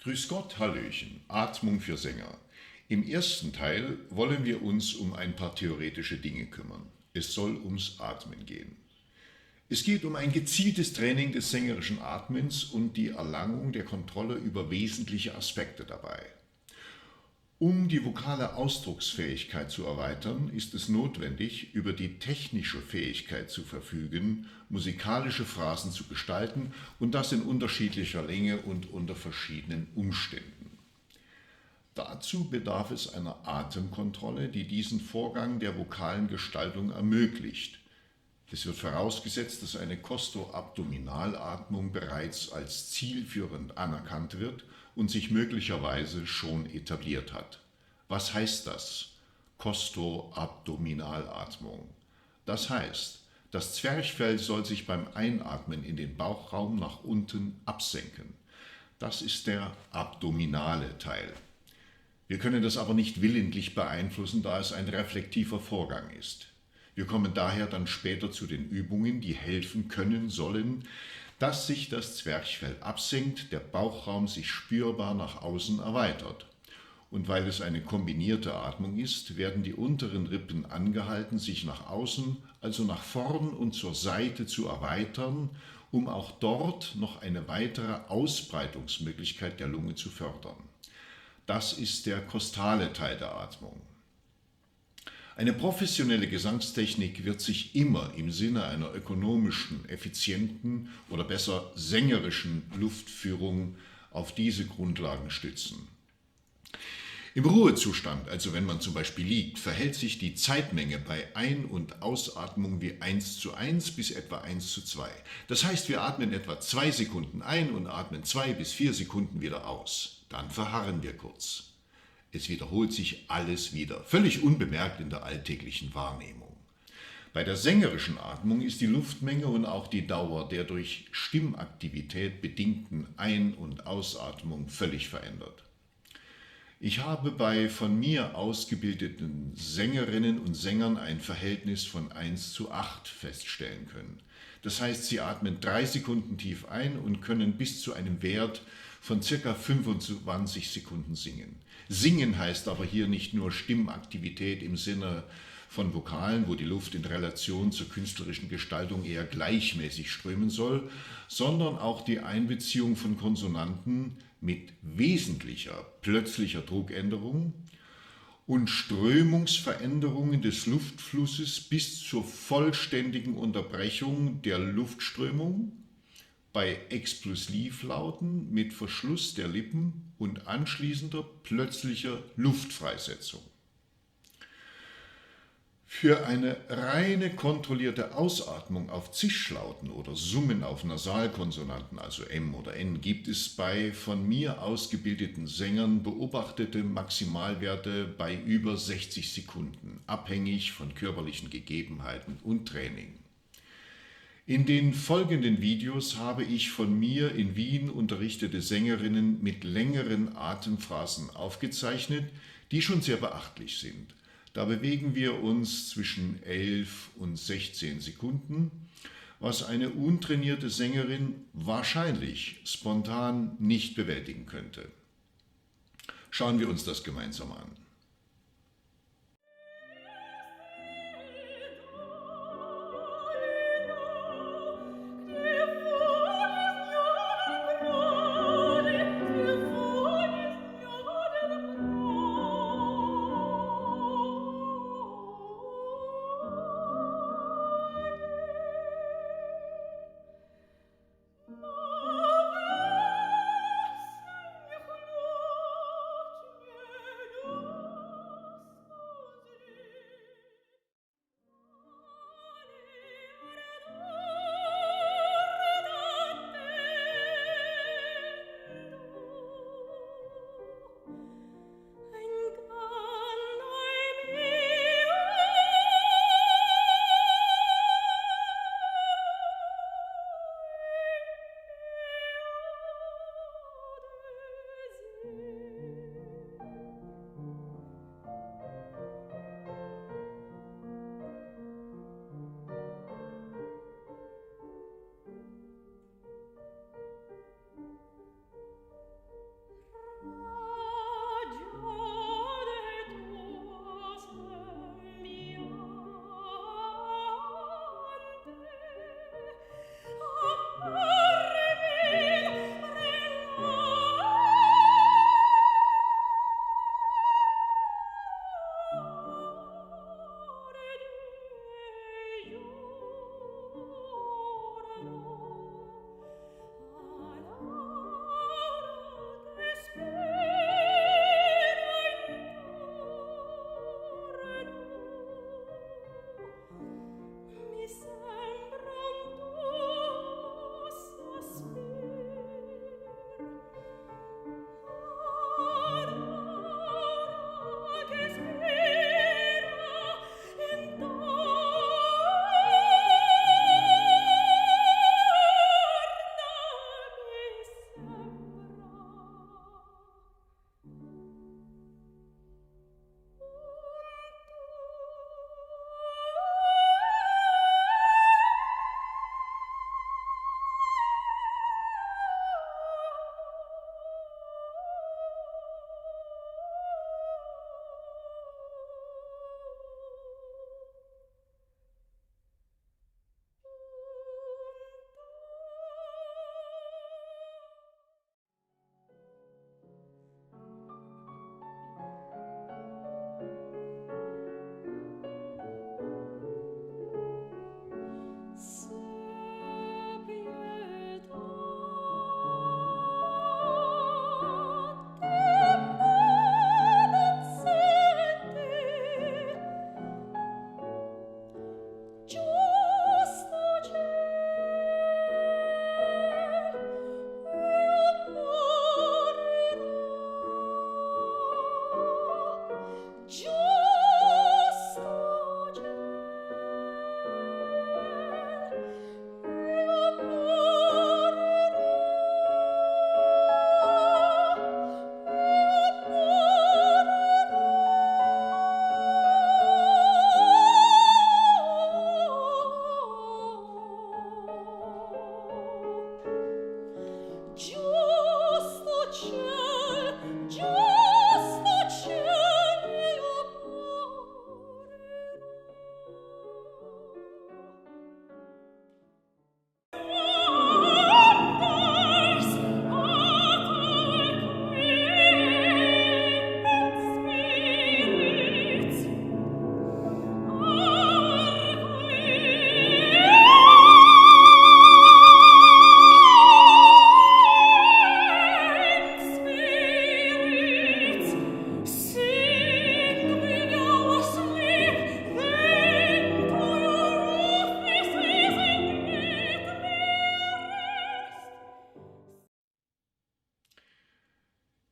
Grüß Gott, Hallöchen, Atmung für Sänger. Im ersten Teil wollen wir uns um ein paar theoretische Dinge kümmern. Es soll ums Atmen gehen. Es geht um ein gezieltes Training des sängerischen Atmens und die Erlangung der Kontrolle über wesentliche Aspekte dabei. Um die vokale Ausdrucksfähigkeit zu erweitern, ist es notwendig, über die technische Fähigkeit zu verfügen, musikalische Phrasen zu gestalten und das in unterschiedlicher Länge und unter verschiedenen Umständen. Dazu bedarf es einer Atemkontrolle, die diesen Vorgang der vokalen Gestaltung ermöglicht. Es wird vorausgesetzt, dass eine Costo-Abdominalatmung bereits als zielführend anerkannt wird und sich möglicherweise schon etabliert hat. Was heißt das? Costo-Abdominalatmung. Das heißt, das Zwerchfell soll sich beim Einatmen in den Bauchraum nach unten absenken. Das ist der abdominale Teil. Wir können das aber nicht willentlich beeinflussen, da es ein reflektiver Vorgang ist. Wir kommen daher dann später zu den Übungen, die helfen können sollen, dass sich das Zwerchfell absenkt, der Bauchraum sich spürbar nach außen erweitert. Und weil es eine kombinierte Atmung ist, werden die unteren Rippen angehalten, sich nach außen, also nach vorn und zur Seite zu erweitern, um auch dort noch eine weitere Ausbreitungsmöglichkeit der Lunge zu fördern. Das ist der kostale Teil der Atmung. Eine professionelle Gesangstechnik wird sich immer im Sinne einer ökonomischen, effizienten oder besser sängerischen Luftführung auf diese Grundlagen stützen. Im Ruhezustand, also wenn man zum Beispiel liegt, verhält sich die Zeitmenge bei Ein- und Ausatmung wie 1:1 bis etwa 1:2. Das heißt, wir atmen etwa 2 Sekunden ein und atmen 2 bis 4 Sekunden wieder aus. Dann verharren wir kurz. Es wiederholt sich alles wieder, völlig unbemerkt in der alltäglichen Wahrnehmung. Bei der sängerischen Atmung ist die Luftmenge und auch die Dauer der durch Stimmaktivität bedingten Ein- und Ausatmung völlig verändert. Ich habe bei von mir ausgebildeten Sängerinnen und Sängern ein Verhältnis von 1:8 feststellen können. Das heißt, sie atmen 3 Sekunden tief ein und können bis zu einem Wert von ca. 25 Sekunden singen. Singen heißt aber hier nicht nur Stimmaktivität im Sinne von Vokalen, wo die Luft in Relation zur künstlerischen Gestaltung eher gleichmäßig strömen soll, sondern auch die Einbeziehung von Konsonanten mit wesentlicher, plötzlicher Druckänderung und Strömungsveränderungen des Luftflusses bis zur vollständigen Unterbrechung der Luftströmung bei Explosivlauten mit Verschluss der Lippen und anschließender plötzlicher Luftfreisetzung. Für eine reine kontrollierte Ausatmung auf Zischlauten oder Summen auf Nasalkonsonanten, also M oder N, gibt es bei von mir ausgebildeten Sängern beobachtete Maximalwerte bei über 60 Sekunden, abhängig von körperlichen Gegebenheiten und Training. In den folgenden Videos habe ich von mir in Wien unterrichtete Sängerinnen mit längeren Atemphrasen aufgezeichnet, die schon sehr beachtlich sind. Da bewegen wir uns zwischen 11 und 16 Sekunden, was eine untrainierte Sängerin wahrscheinlich spontan nicht bewältigen könnte. Schauen wir uns das gemeinsam an.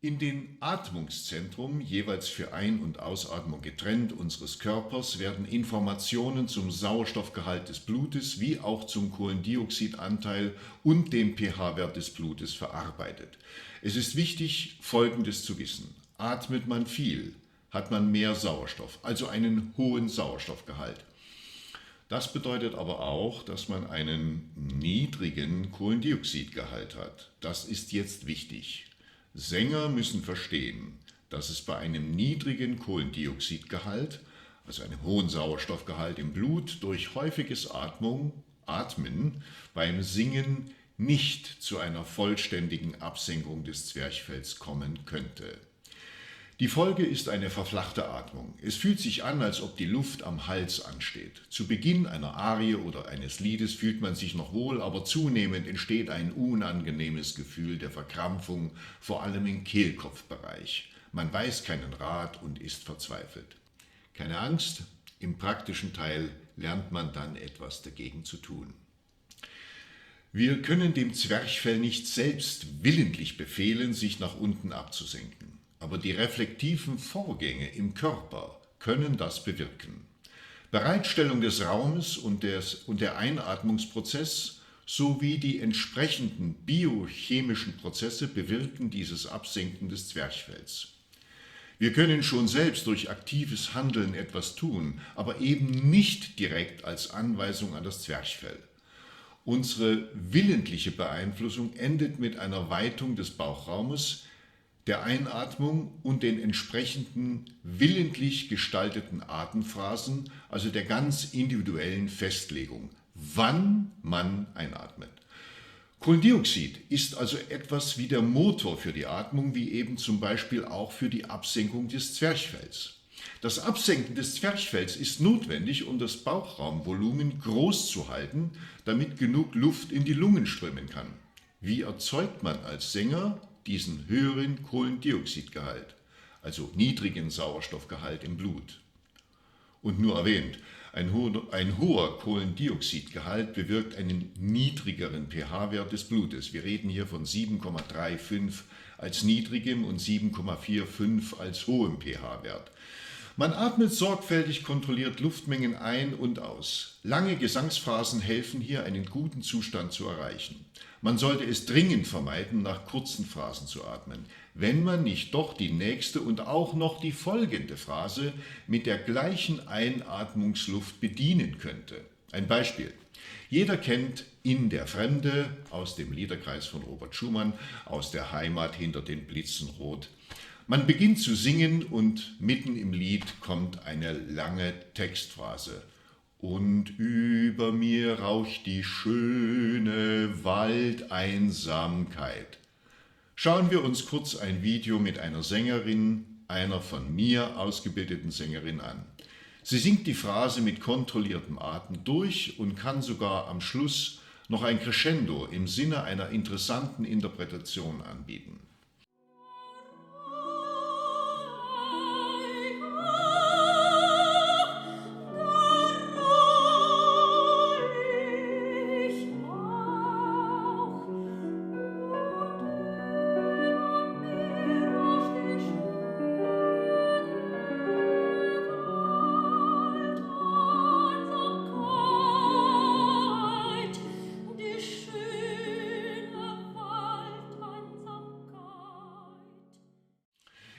In den Atmungszentrum, jeweils für Ein- und Ausatmung getrennt, unseres Körpers werden Informationen zum Sauerstoffgehalt des Blutes wie auch zum Kohlendioxidanteil und dem pH-Wert des Blutes verarbeitet. Es ist wichtig, Folgendes zu wissen. Atmet man viel, hat man mehr Sauerstoff, also einen hohen Sauerstoffgehalt. Das bedeutet aber auch, dass man einen niedrigen Kohlendioxidgehalt hat. Das ist jetzt wichtig. Sänger müssen verstehen, dass es bei einem niedrigen Kohlendioxidgehalt, also einem hohen Sauerstoffgehalt im Blut, durch häufiges Atmen beim Singen nicht zu einer vollständigen Absenkung des Zwerchfells kommen könnte. Die Folge ist eine verflachte Atmung. Es fühlt sich an, als ob die Luft am Hals ansteht. Zu Beginn einer Arie oder eines Liedes fühlt man sich noch wohl, aber zunehmend entsteht ein unangenehmes Gefühl der Verkrampfung, vor allem im Kehlkopfbereich. Man weiß keinen Rat und ist verzweifelt. Keine Angst, im praktischen Teil lernt man dann etwas dagegen zu tun. Wir können dem Zwerchfell nicht selbst willentlich befehlen, sich nach unten abzusenken. Aber die reflektiven Vorgänge im Körper können das bewirken. Bereitstellung des Raumes und der Einatmungsprozess sowie die entsprechenden biochemischen Prozesse bewirken dieses Absenken des Zwerchfells. Wir können schon selbst durch aktives Handeln etwas tun, aber eben nicht direkt als Anweisung an das Zwerchfell. Unsere willentliche Beeinflussung endet mit einer Weitung des Bauchraumes, der Einatmung und den entsprechenden willentlich gestalteten Atemphrasen, also der ganz individuellen Festlegung, wann man einatmet. Kohlendioxid ist also etwas wie der Motor für die Atmung, wie eben zum Beispiel auch für die Absenkung des Zwerchfells. Das Absenken des Zwerchfells ist notwendig, um das Bauchraumvolumen groß zu halten, damit genug Luft in die Lungen strömen kann. Wie erzeugt man als Sänger diesen höheren Kohlendioxidgehalt, also niedrigen Sauerstoffgehalt im Blut? Und nur erwähnt, ein hoher Kohlendioxidgehalt bewirkt einen niedrigeren pH-Wert des Blutes. Wir reden hier von 7,35 als niedrigem und 7,45 als hohem pH-Wert. Man atmet sorgfältig kontrolliert Luftmengen ein und aus. Lange Gesangsphasen helfen hier, einen guten Zustand zu erreichen. Man sollte es dringend vermeiden, nach kurzen Phrasen zu atmen, wenn man nicht doch die nächste und auch noch die folgende Phrase mit der gleichen Einatmungsluft bedienen könnte. Ein Beispiel. Jeder kennt In der Fremde aus dem Liederkreis von Robert Schumann, aus der Heimat hinter den Blitzen rot. Man beginnt zu singen und mitten im Lied kommt eine lange Textphrase. Und über mir rauscht die schöne Waldeinsamkeit. Schauen wir uns kurz ein Video mit einer Sängerin, einer von mir ausgebildeten Sängerin an. Sie singt die Phrase mit kontrolliertem Atem durch und kann sogar am Schluss noch ein Crescendo im Sinne einer interessanten Interpretation anbieten.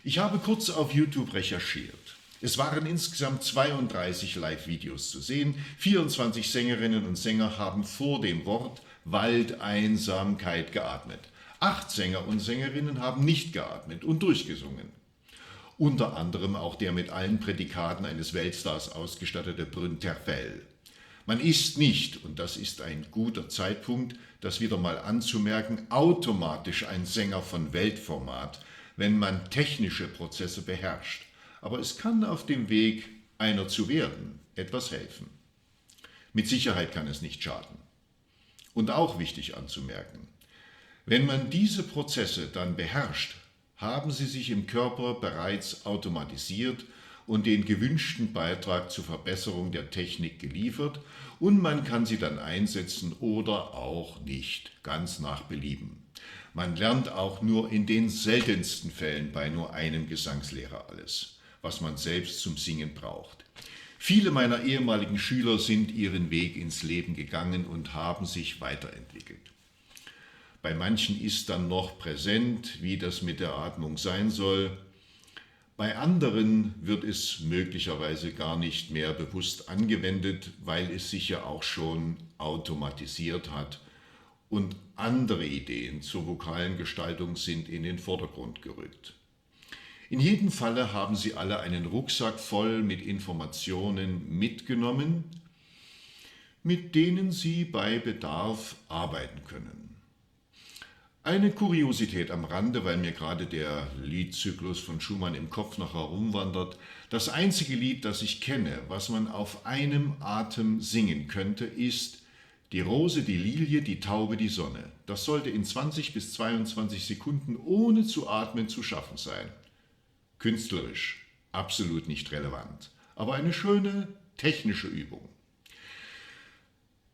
Ich habe kurz auf YouTube recherchiert. Es waren insgesamt 32 Live-Videos zu sehen. 24 Sängerinnen und Sänger haben vor dem Wort Waldeinsamkeit geatmet. 8 Sänger und Sängerinnen haben nicht geatmet und durchgesungen. Unter anderem auch der mit allen Prädikaten eines Weltstars ausgestattete Bryn Terfel. Man ist nicht, und das ist ein guter Zeitpunkt, das wieder mal anzumerken, automatisch ein Sänger von Weltformat, wenn man technische Prozesse beherrscht. Aber es kann auf dem Weg, einer zu werden, etwas helfen. Mit Sicherheit kann es nicht schaden. Und auch wichtig anzumerken, wenn man diese Prozesse dann beherrscht, haben sie sich im Körper bereits automatisiert und den gewünschten Beitrag zur Verbesserung der Technik geliefert und man kann sie dann einsetzen oder auch nicht, ganz nach Belieben. Man lernt auch nur in den seltensten Fällen bei nur einem Gesangslehrer alles, was man selbst zum Singen braucht. Viele meiner ehemaligen Schüler sind ihren Weg ins Leben gegangen und haben sich weiterentwickelt. Bei manchen ist dann noch präsent, wie das mit der Atmung sein soll. Bei anderen wird es möglicherweise gar nicht mehr bewusst angewendet, weil es sich ja auch schon automatisiert hat und andere Ideen zur vokalen Gestaltung sind in den Vordergrund gerückt. In jedem Falle haben Sie alle einen Rucksack voll mit Informationen mitgenommen, mit denen Sie bei Bedarf arbeiten können. Eine Kuriosität am Rande, weil mir gerade der Liedzyklus von Schumann im Kopf noch herumwandert. Das einzige Lied, das ich kenne, was man auf einem Atem singen könnte, ist Die Rose, die Lilie, die Taube, die Sonne. Das sollte in 20 bis 22 Sekunden ohne zu atmen zu schaffen sein. Künstlerisch absolut nicht relevant, aber eine schöne technische Übung.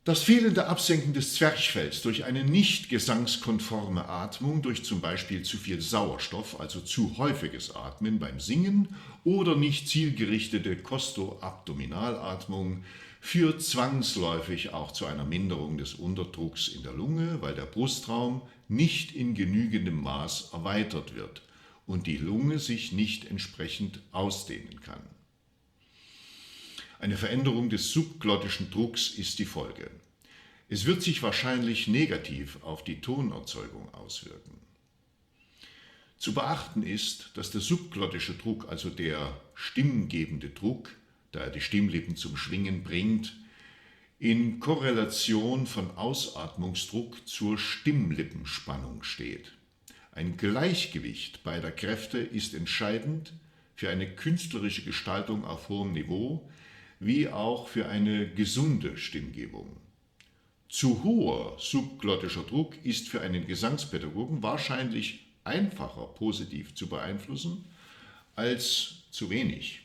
Das fehlende Absenken des Zwerchfells durch eine nicht gesangskonforme Atmung, durch zum Beispiel zu viel Sauerstoff, also zu häufiges Atmen beim Singen oder nicht zielgerichtete Kosto-Abdominalatmung, führt zwangsläufig auch zu einer Minderung des Unterdrucks in der Lunge, weil der Brustraum nicht in genügendem Maß erweitert wird und die Lunge sich nicht entsprechend ausdehnen kann. Eine Veränderung des subglottischen Drucks ist die Folge. Es wird sich wahrscheinlich negativ auf die Tonerzeugung auswirken. Zu beachten ist, dass der subglottische Druck, also der stimmgebende Druck, da er die Stimmlippen zum Schwingen bringt, in Korrelation von Ausatmungsdruck zur Stimmlippenspannung steht. Ein Gleichgewicht beider Kräfte ist entscheidend für eine künstlerische Gestaltung auf hohem Niveau, wie auch für eine gesunde Stimmgebung. Zu hoher subglottischer Druck ist für einen Gesangspädagogen wahrscheinlich einfacher positiv zu beeinflussen als zu wenig.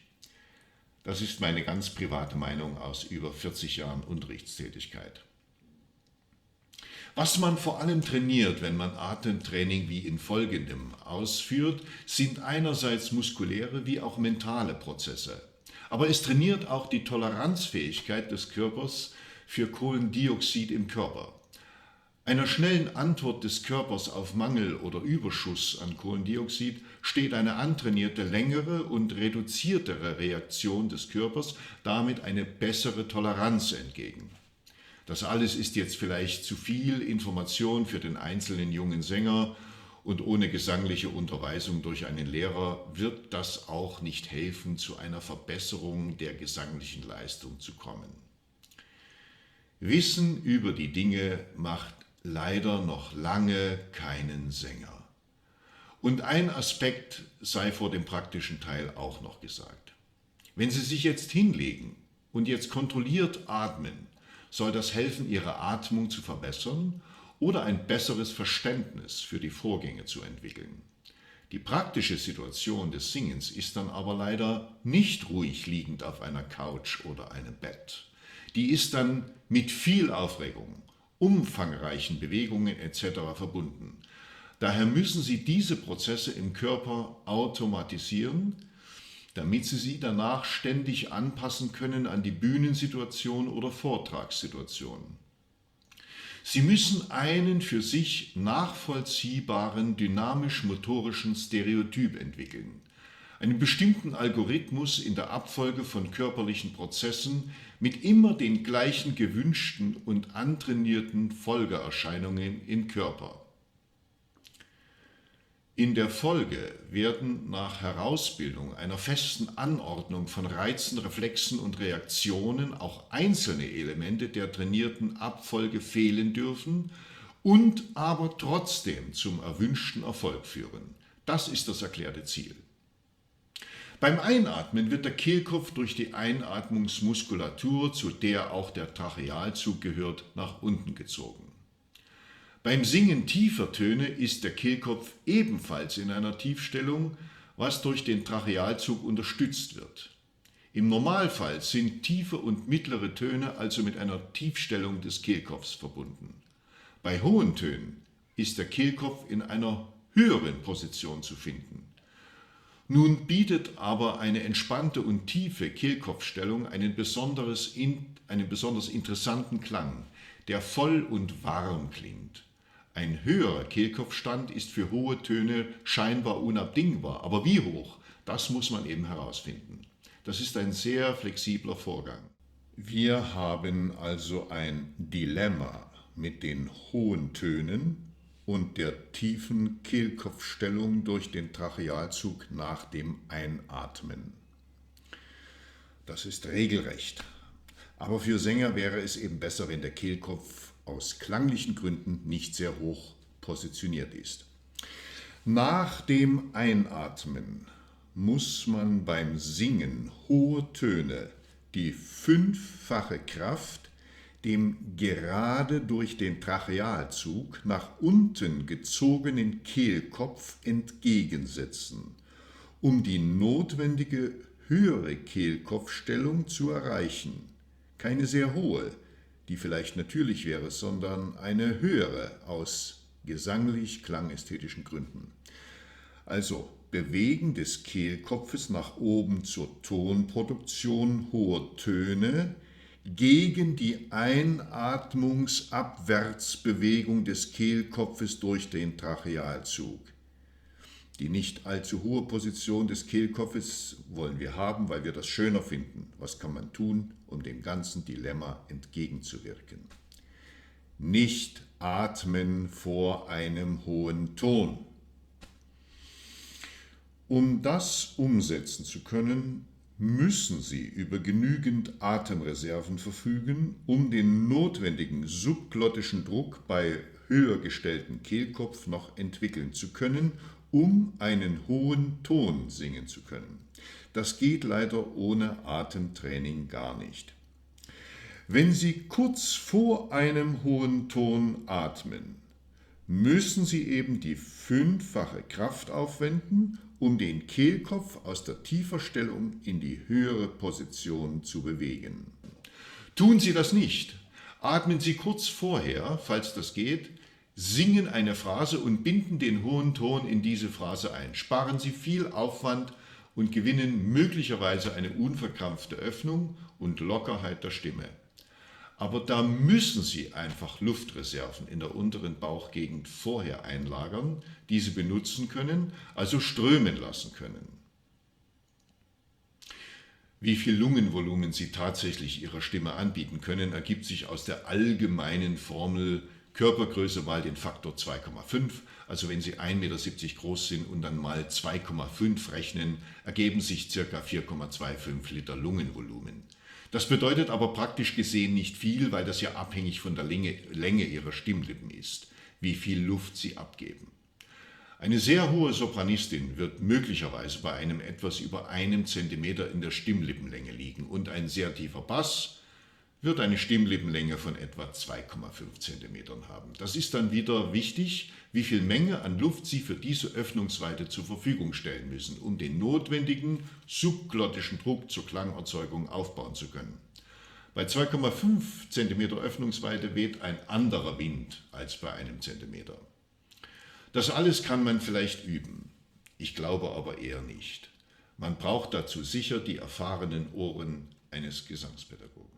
Das ist meine ganz private Meinung aus über 40 Jahren Unterrichtstätigkeit. Was man vor allem trainiert, wenn man Atemtraining wie in folgendem ausführt, sind einerseits muskuläre wie auch mentale Prozesse. Aber es trainiert auch die Toleranzfähigkeit des Körpers für Kohlendioxid im Körper. Einer schnellen Antwort des Körpers auf Mangel oder Überschuss an Kohlendioxid steht eine antrainierte, längere und reduziertere Reaktion des Körpers, damit eine bessere Toleranz entgegen. Das alles ist jetzt vielleicht zu viel Information für den einzelnen jungen Sänger und ohne gesangliche Unterweisung durch einen Lehrer wird das auch nicht helfen, zu einer Verbesserung der gesanglichen Leistung zu kommen. Wissen über die Dinge macht leider noch lange keinen Sänger. Und ein Aspekt sei vor dem praktischen Teil auch noch gesagt. Wenn Sie sich jetzt hinlegen und jetzt kontrolliert atmen, soll das helfen, Ihre Atmung zu verbessern oder ein besseres Verständnis für die Vorgänge zu entwickeln. Die praktische Situation des Singens ist dann aber leider nicht ruhig liegend auf einer Couch oder einem Bett. Die ist dann mit viel Aufregung, umfangreichen Bewegungen etc. verbunden. Daher müssen Sie diese Prozesse im Körper automatisieren, damit Sie sie danach ständig anpassen können an die Bühnensituation oder Vortragssituation. Sie müssen einen für sich nachvollziehbaren dynamisch-motorischen Stereotyp entwickeln, einen bestimmten Algorithmus in der Abfolge von körperlichen Prozessen mit immer den gleichen gewünschten und antrainierten Folgeerscheinungen im Körper. In der Folge werden nach Herausbildung einer festen Anordnung von Reizen, Reflexen und Reaktionen auch einzelne Elemente der trainierten Abfolge fehlen dürfen und aber trotzdem zum erwünschten Erfolg führen. Das ist das erklärte Ziel. Beim Einatmen wird der Kehlkopf durch die Einatmungsmuskulatur, zu der auch der Trachealzug gehört, nach unten gezogen. Beim Singen tiefer Töne ist der Kehlkopf ebenfalls in einer Tiefstellung, was durch den Trachealzug unterstützt wird. Im Normalfall sind tiefe und mittlere Töne also mit einer Tiefstellung des Kehlkopfs verbunden. Bei hohen Tönen ist der Kehlkopf in einer höheren Position zu finden. Nun bietet aber eine entspannte und tiefe Kehlkopfstellung einen besonders interessanten Klang, der voll und warm klingt. Ein höherer Kehlkopfstand ist für hohe Töne scheinbar unabdingbar, aber wie hoch, das muss man eben herausfinden. Das ist ein sehr flexibler Vorgang. Wir haben also ein Dilemma mit den hohen Tönen und der tiefen Kehlkopfstellung durch den Trachealzug nach dem Einatmen. Das ist regelrecht. Aber für Sänger wäre es eben besser, wenn der Kehlkopf aus klanglichen Gründen nicht sehr hoch positioniert ist. Nach dem Einatmen muss man beim Singen hohe Töne, die 5-fache Kraft, dem gerade durch den Trachealzug nach unten gezogenen Kehlkopf entgegensetzen, um die notwendige höhere Kehlkopfstellung zu erreichen. Keine sehr hohe, die vielleicht natürlich wäre, sondern eine höhere aus gesanglich-klangästhetischen Gründen. Also Bewegen des Kehlkopfes nach oben zur Tonproduktion hoher Töne gegen die Einatmungsabwärtsbewegung des Kehlkopfes durch den Trachealzug. Die nicht allzu hohe Position des Kehlkopfes wollen wir haben, weil wir das schöner finden. Was kann man tun, um dem ganzen Dilemma entgegenzuwirken? Nicht atmen vor einem hohen Ton. Um das umsetzen zu können, müssen Sie über genügend Atemreserven verfügen, um den notwendigen subglottischen Druck bei höher gestelltem Kehlkopf noch entwickeln zu können, um einen hohen Ton singen zu können. Das geht leider ohne Atemtraining gar nicht. Wenn Sie kurz vor einem hohen Ton atmen, müssen Sie eben die 5-fache Kraft aufwenden, um den Kehlkopf aus der Tieferstellung in die höhere Position zu bewegen. Tun Sie das nicht. Atmen Sie kurz vorher, falls das geht, singen eine Phrase und binden den hohen Ton in diese Phrase ein. Sparen Sie viel Aufwand und gewinnen möglicherweise eine unverkrampfte Öffnung und Lockerheit der Stimme. Aber da müssen Sie einfach Luftreserven in der unteren Bauchgegend vorher einlagern, die Sie benutzen können, also strömen lassen können. Wie viel Lungenvolumen Sie tatsächlich Ihrer Stimme anbieten können, ergibt sich aus der allgemeinen Formel Körpergröße mal den Faktor 2,5. Also wenn Sie 1,70 Meter groß sind und dann mal 2,5 rechnen, ergeben sich ca. 4,25 Liter Lungenvolumen. Das bedeutet aber praktisch gesehen nicht viel, weil das ja abhängig von der Länge Ihrer Stimmlippen ist, wie viel Luft Sie abgeben. Eine sehr hohe Sopranistin wird möglicherweise bei einem etwas über 1 Zentimeter in der Stimmlippenlänge liegen und ein sehr tiefer Bass wird eine Stimmlippenlänge von etwa 2,5 Zentimetern haben. Das ist dann wieder wichtig, wie viel Menge an Luft Sie für diese Öffnungsweite zur Verfügung stellen müssen, um den notwendigen subglottischen Druck zur Klangerzeugung aufbauen zu können. Bei 2,5 cm Öffnungsweite weht ein anderer Wind als bei 1 cm. Das alles kann man vielleicht üben. Ich glaube aber eher nicht. Man braucht dazu sicher die erfahrenen Ohren eines Gesangspädagogen.